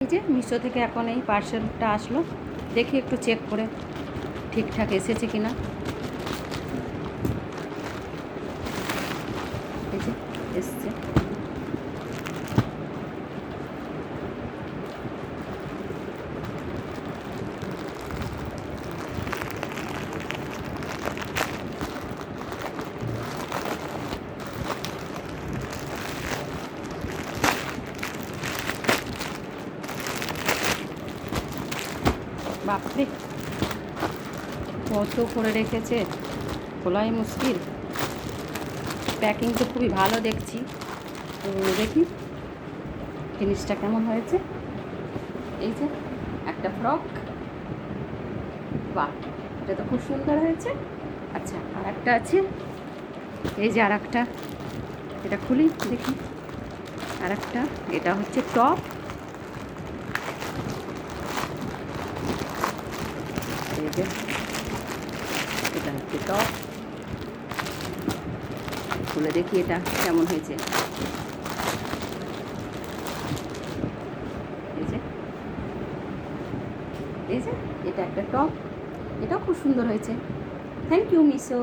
এই যে মিশো থেকে এখন এই পার্সেলটা আসলো, দেখি একটু চেক করে ঠিকঠাক এসেছে কিনা। এই যে এসছে। বাপরে, কত করে রেখেছে, খোলাই মুশকিল। প্যাকিং তো খুবই ভালো দেখছি, তো দেখি জিনিসটা কেমন হয়েছে। এই যে একটা ফ্রক, বাহ, এটা তো খুব সুন্দর হয়েছে। আচ্ছা, আর একটা আছে, এই যে আর একটা, এটা খুলি দেখি। আর একটা, এটা হচ্ছে টপ। এই যে এটা হচ্ছে টপ, খুলে দেখি এটা কেমন হয়েছে। এই যে এই যে এটা একটা টপ, এটাও খুব সুন্দর হয়েছে। Thank you Meesho.